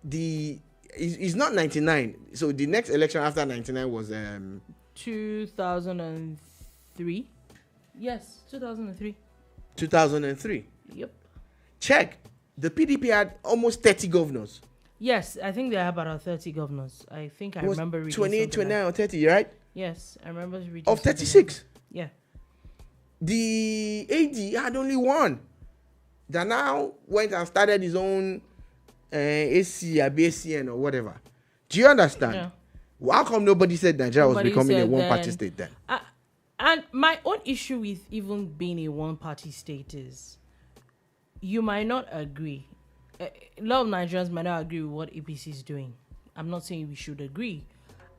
it's not 99. So the next election after 99 was 2003. Yes, 2003. 2003. Yep. Check. The PDP had almost 30 governors. Yes, I think they have about 30 governors. I think I remember reading 28, 29 or 30, right? Yes, I remember reading of 36. Yeah. The AD had only 1. That now went and started his own AC, ABCN or whatever. Do you understand? Yeah. How come nobody said Nigeria was becoming a one-party state then? And my own issue with even being a one-party state is, you might not agree. A lot of Nigerians might not agree with what APC is doing. I'm not saying we should agree.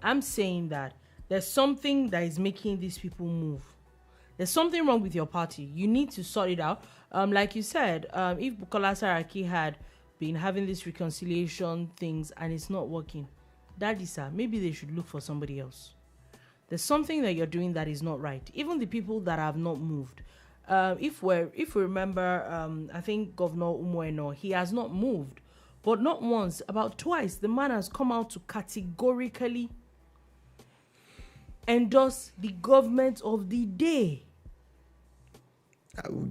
I'm saying that there's something that is making these people move. There's something wrong with your party. You need to sort it out. Like you said, if Bukola Saraki had been having this reconciliation things and it's not working, Daddy sir, maybe they should look for somebody else. There's something that you're doing that is not right. Even the people that have not moved. If we remember, I think Governor Umueno, he has not moved. But not once, about twice, the man has come out to categorically endorse the government of the day.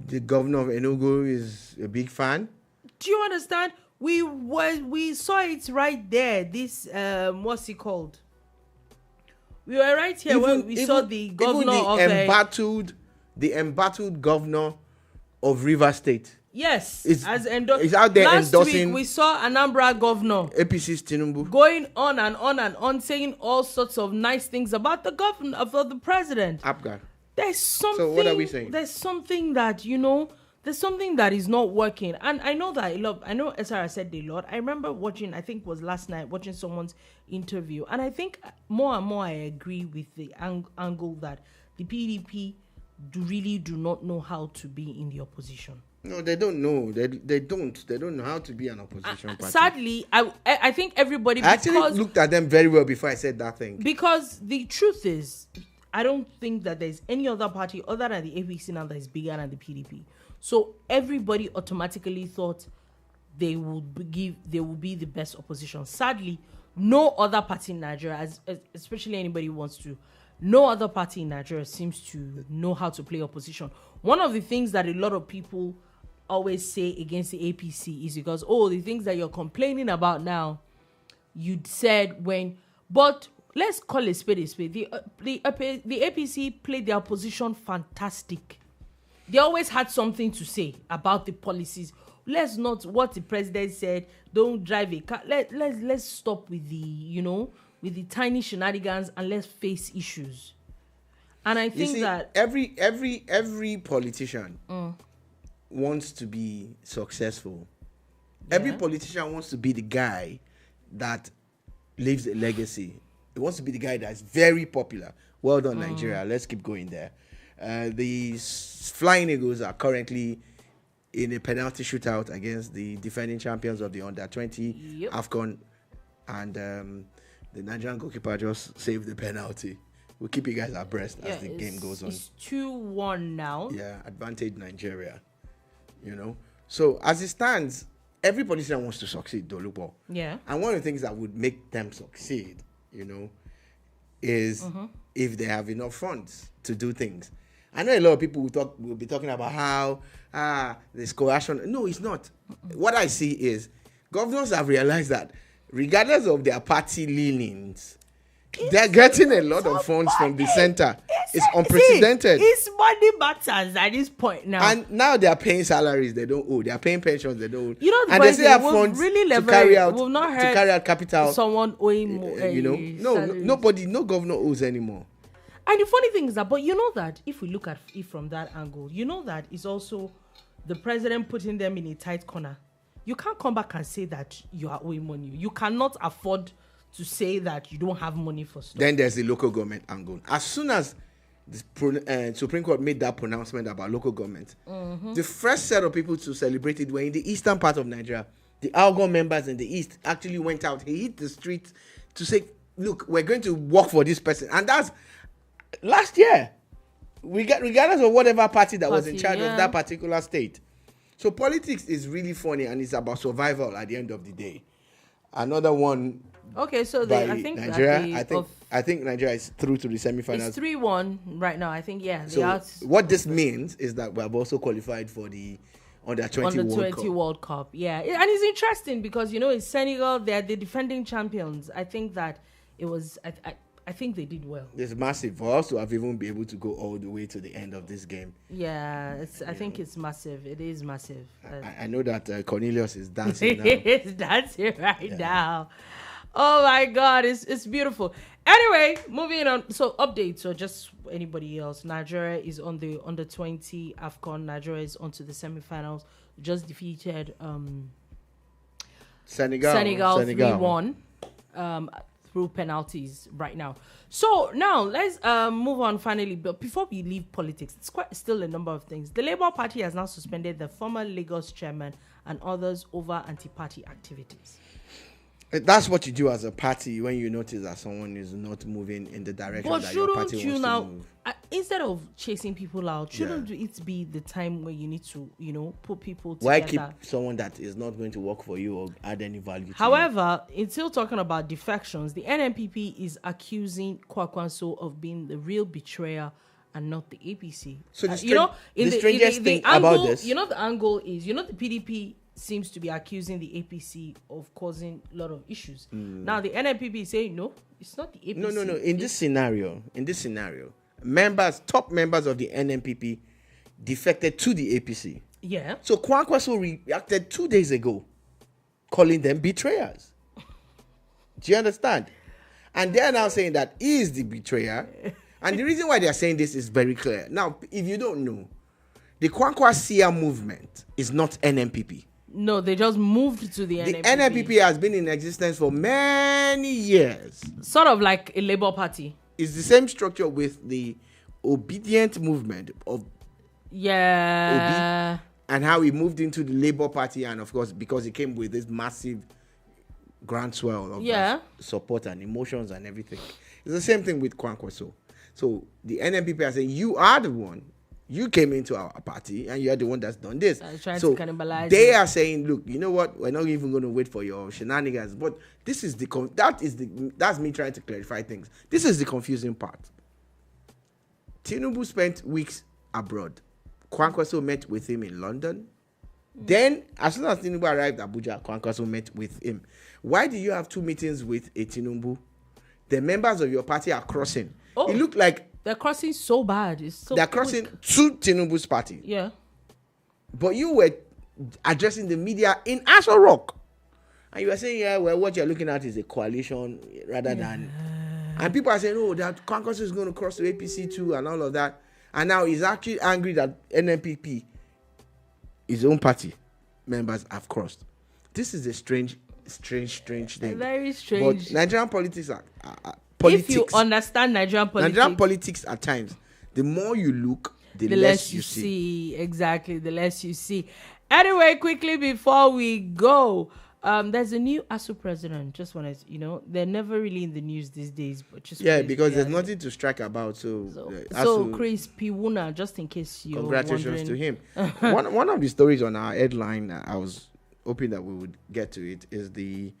The governor of Enugu is a big fan. Do you understand? We saw it right there. This what's it called? We were right here when we saw the governor of the embattled governor of Rivers State. Yes, it's out there last endorsing. Week we saw Anambra governor APC's Tinubu going on and on and on, saying all sorts of nice things about the governor, about the president. Apgar. There's something. So what are we saying? There's something that there's something that is not working, and I know that I know SR said a lot. I remember watching, I think it was last night, watching someone's interview, and I think more and more I agree with the angle that the PDP really do not know how to be in the opposition. No, they don't know. They don't know how to be an opposition party. Sadly, I think everybody. I actually looked at them very well before I said that thing. Because the truth is, I don't think that there's any other party other than the APC now that is bigger than the PDP. So everybody automatically thought they would be the best opposition. Sadly, no other party in Nigeria, especially anybody who wants to, no other party in Nigeria seems to know how to play opposition. One of the things that a lot of people always say against the APC is because, the things that you're complaining about now, you said when, but let's call it spade a spade. The APC played their opposition fantastic. They always had something to say about the policies. Let's not what the president said. Don't drive a car. Let's stop with the tiny shenanigans and let's face issues. And I think that every politician wants to be successful. Yeah. Every politician wants to be the guy that leaves a legacy. He wants to be the guy that's very popular. Well done, Nigeria. Let's keep going there. The Flying Eagles are currently in a penalty shootout against the defending champions of the under-20 Afcon, and the Nigerian goalkeeper just saved the penalty. We'll keep you guys abreast as the game goes on. It's 2-1 now. Yeah, advantage Nigeria. So as it stands, every politician wants to succeed, Dolupo. Yeah. And one of the things that would make them succeed, is if they have enough funds to do things. I know a lot of people will be talking about how there's coercion. No, it's not. What I see is governors have realized that regardless of their party leanings, they're getting a lot of funds from the center. It's unprecedented. It's money matters at this point now. And now they are paying salaries they don't owe. They are paying pensions they don't owe. And they still have funds to carry out capital. Someone owing more. No governor owes anymore. And the funny thing is that, but that if we look at it from that angle, that is also the president putting them in a tight corner. You can't come back and say that you are owing money. You cannot afford to say that you don't have money for stuff. Then there's the local government angle. As soon as the Supreme Court made that pronouncement about local government, the first set of people to celebrate it were in the eastern part of Nigeria. The Algon members in the east actually went out. He hit the street to say, look, we're going to work for this person. And that's last year. Regardless of whatever party that was in charge of that particular state. So politics is really funny, and it's about survival at the end of the day. Another one. Okay, so I think Nigeria. I think Nigeria is through to the semifinals. It's 3-1 right now. I think So what this means is that we have also qualified for the under-20 World Cup. Yeah, and it's interesting because it's Senegal. They're the defending champions. I think that it was. I think they did well. It's massive for us to have even been able to go all the way to the end of this game. Yeah, I think it's massive. It is massive. I know that Cornelius is dancing now. He's dancing right now. Oh my God, it's beautiful. Anyway, moving on. So updates or just anybody else. Nigeria is on the under 20 AFCON. Nigeria is on to the semifinals. Just defeated Senegal 3-1 through penalties right now. So now let's move on finally. But before we leave politics, it's quite still a number of things. The Labour Party has now suspended the former Lagos chairman and others over anti-party activities. That's what you do as a party when you notice that someone is not moving in the direction that your party wants to move. Instead of chasing people out, shouldn't it be the time where you need to, put people together? Why keep someone that is not going to work for you or add any value to you? However, until talking about defections, the NNPP is accusing Kwankwaso of being the real betrayer and not the APC. So the strangest thing about this, the angle is, the PDP seems to be accusing the APC of causing a lot of issues. Now the NNPP is saying no, it's not the APC. No. In this scenario, top members of the NNPP defected to the APC. Yeah. So Kwankwaso reacted 2 days ago, calling them betrayers. Do you understand? And they're now saying that he is the betrayer. And the reason why they're saying this is very clear. Now, if you don't know, the Kwankwasia movement is not NNPP. No, they just moved to the NNPP. The NNPP has been in existence for many years. Sort of like a Labour Party. It's the same structure with the obedient movement of Obi, and how he moved into the Labour Party, and of course, because he came with this massive groundswell of support and emotions and everything. It's the same thing with Kwankwaso. So the NNPP are saying, you are the one. You came into our party and you're the one that's done this. So to they are saying, look, you know what? We're not even going to wait for your shenanigans. But this is that's me trying to clarify things. This is the confusing part. Tinubu spent weeks abroad. Kwankwaso met with him in London. Then, as soon as Tinubu arrived at Abuja, Kwankwaso met with him. Why do you have two meetings with a Tinubu? The members of your party are crossing. It looked like they're crossing so bad. They're crossing to Tinubu's party. Yeah. But you were addressing the media in Aso Rock. And you were saying, what you're looking at is a coalition rather than... And people are saying, that Kwankwaso is going to cross to APC too and all of that. And now he's actually angry that NNPP, his own party members, have crossed. This is a strange thing. Very strange. But Nigerian politics are... If you understand Nigerian politics at times, the more you look, the less you see. Exactly, the less you see. Anyway, quickly before we go, there's a new ASU president. Just wanted, they're never really in the news these days, but just because there's nothing to strike about. So Chris Piwuna, just in case you're congratulations wondering. to him. one of the stories on our headline, I was hoping that we would get to it, is the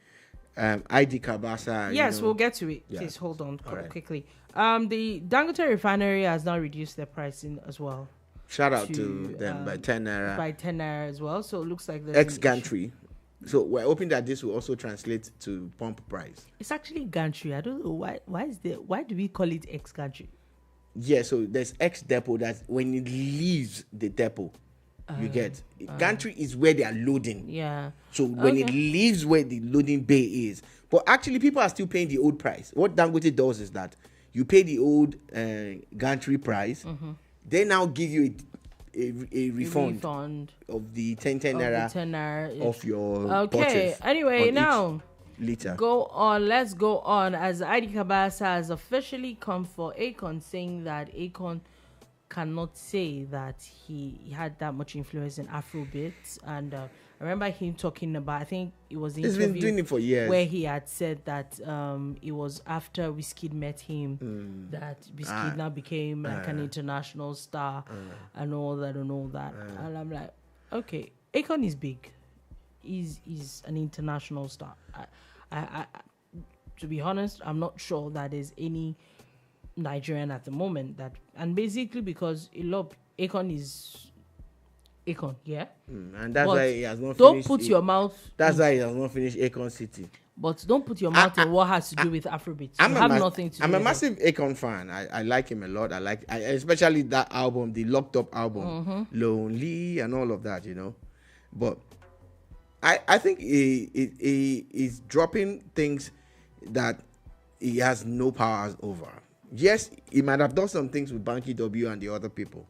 ID Cabasa. Yes, we'll get to it. Yeah. Please hold on quickly. The Dangote Refinery has now reduced their pricing as well. Shout out to them by 10 Naira. By 10 Naira as well. So it looks like there's ex-gantry. So we're hoping that this will also translate to pump price. It's actually gantry. I don't know why do we call it ex-gantry? Yeah, so there's ex-depot that when it leaves the depot, you get gantry is where they are loading. Yeah. So when it leaves where the loading bay is, but actually people are still paying the old price. What Dangote does is that you pay the old gantry price. Mm-hmm. They now give you a refund of the 10 naira of your purchase. Anyway, now litre. Let's go on. As ID Cabasa has officially come for Akon, saying that Akon cannot say that he had that much influence in Afrobeats. And I remember him talking about, I think it was the interview, been doing it for years, where he had said that it was after Wizkid met him that Wizkid now became like an international star and all that. And I'm like, okay, Akon is big. He's an international star. I to be honest, I'm not sure that there's any Nigerian at the moment that, and basically because Akon is Akon, yeah, and that's why he has not. Don't put your mouth. That's why he has not finished Akon City. But don't put your mouth in what has to do with Afrobeats. I'm a massive Akon fan. I like him a lot. I especially that album, the Locked Up album, Lonely and all of that, But I think he is dropping things that he has no powers over. Yes, he might have done some things with Banky W and the other people.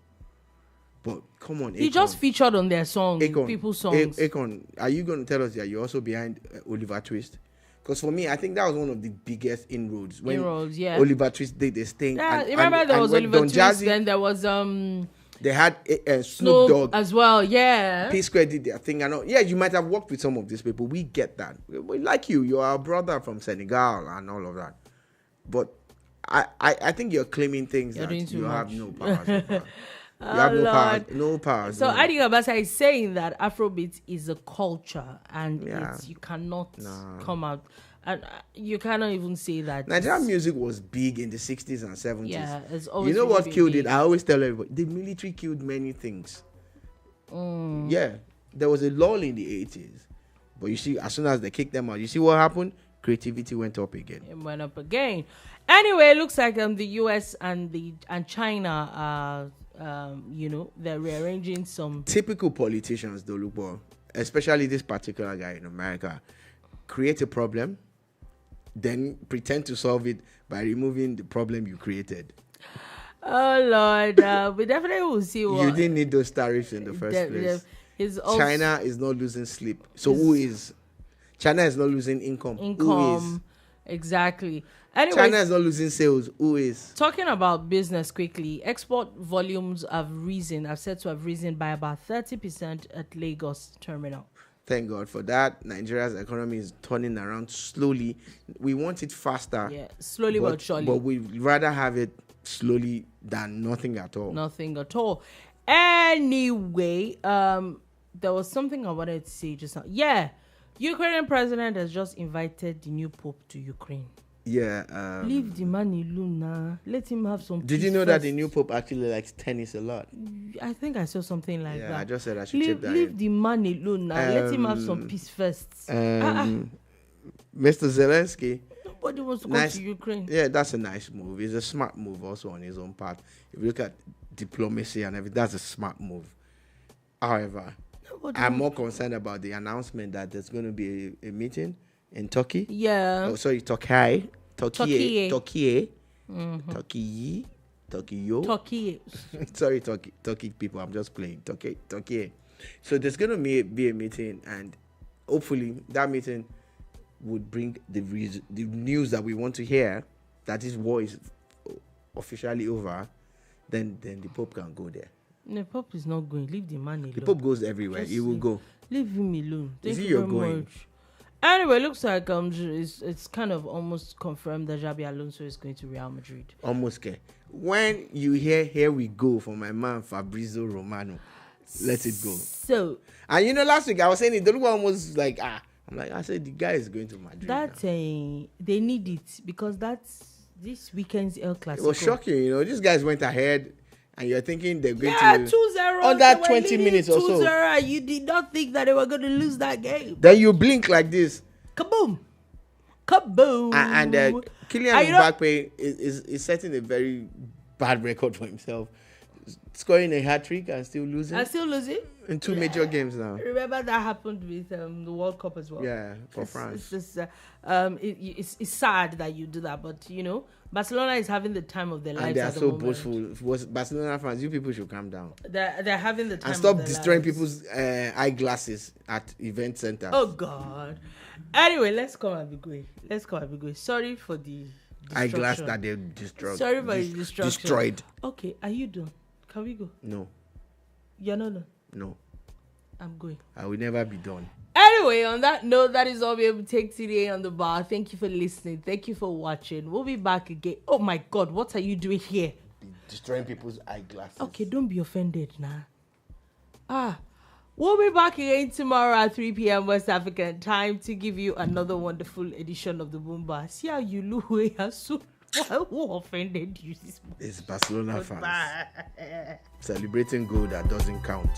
But come on, He Akon. just featured on their song, Akon, people's songs. Akon, are you going to tell us that you're also behind Oliver Twist? Because for me, I think that was one of the biggest inroads. When yeah. Oliver Twist did this thing. Yeah, and, remember and, there and was when Oliver Don Twist, Jazzy, then there was they had Snoop Dogg as well, yeah. P Square did their thing and all. Yeah, you might have worked with some of these people. We get that. We like you. You're our brother from Senegal and all of that. But I think you're claiming things You're that you much. have no powers over. You have no power. No power. So no. Adi Cabasa is saying that Afrobeats is a culture and Yeah. you cannot come out and you cannot even say that. Nigerian music was big in the 60s and 70s. Yeah, it's always you know really what been killed big. it? I always tell everybody, the military killed many things. Yeah, there was a lull in the 80s. But you see, as soon as they kicked them out, you see what happened? Creativity went up again. It went up again. Anyway, it looks like the US and China are they're rearranging some Typical politicians, Dolupo, especially this particular guy in America, create a problem, then pretend to solve it by removing the problem you created. Oh Lord, we definitely will see what You didn't need those tariffs in the first place. China is not losing sleep. So who is? China is not losing income. Who is? Exactly. Anyway, China is not losing sales. Who is? Talking about business quickly, export volumes are said to have risen by about 30% at Lagos terminal. Thank God for that. Nigeria's economy is turning around slowly. We want it faster. Yeah, slowly but surely. But we'd rather have it slowly than nothing at all. Nothing at all. Anyway, there was something I wanted to say just now. Yeah, Ukrainian president has just invited the new pope to Ukraine. Yeah. Leave the man alone now. Let him have some Did peace you know first. that the new pope actually likes tennis a lot? I think I saw something like that. Yeah, I just said I should chip that Leave in. the man alone now. Let him have some peace first. Mr. Zelensky. Nobody wants to go to Ukraine. Yeah, that's a nice move. It's a smart move also on his own part. If you look at diplomacy and everything, that's a smart move. However, I'm more concerned about the announcement that there's going to be a meeting in Turkey. Yeah. Oh, sorry, Turkey. Turkey. Sorry, Turkey people. I'm just playing. Turkey. So there's going to be a meeting, and hopefully that meeting would bring the news that we want to hear, that this war is officially over. Then the Pope can go there. The Pope is not going. Leave the man alone. The Pope goes everywhere. He will go. Leave him alone. Thank you very going? Much. Anyway, it looks like it's kind of almost confirmed that Xabi Alonso is going to Real Madrid. Almost okay. When you hear "Here we go" from my man Fabrizio Romano, let it go. So, and last week I was saying it. The one was like, I said the guy is going to Madrid. They need it because that's this weekend's El Clasico. It was shocking, these guys went ahead. And you're thinking they're going to 2-0 under 20 minutes or so. 2-0, you did not think that they were going to lose that game. Then you blink like this. Kaboom. And Kylian Mbappe is setting a very bad record for himself. Scoring a hat-trick and still losing. In 2 major games now. Remember that happened with the World Cup as well. Yeah, for France. It's just, it's sad that you do that, but Barcelona is having the time of their lives. And they are at so the moment. boastful. Barcelona fans, you people should calm down. They're having the time and stop of their destroying lives. people's eyeglasses at event centers. Oh God. Anyway, let's come and be good. Sorry for the eyeglass that they destroyed. Sorry for the destruction. Destroyed. Okay, are you done? Can we go? No. You're not done? No. I'm going. I will never be done. Anyway, on that note, that is all we will take today on the bar. Thank you for listening. Thank you for watching. We'll be back again. Oh my God, what are you doing here? Destroying people's eyeglasses. Okay, don't be offended now. We'll be back again tomorrow at 3 p.m. West African time to give you another wonderful edition of the Boom Bar. See how you look. Who offended you this morning? It's Barcelona fans celebrating goal that doesn't count.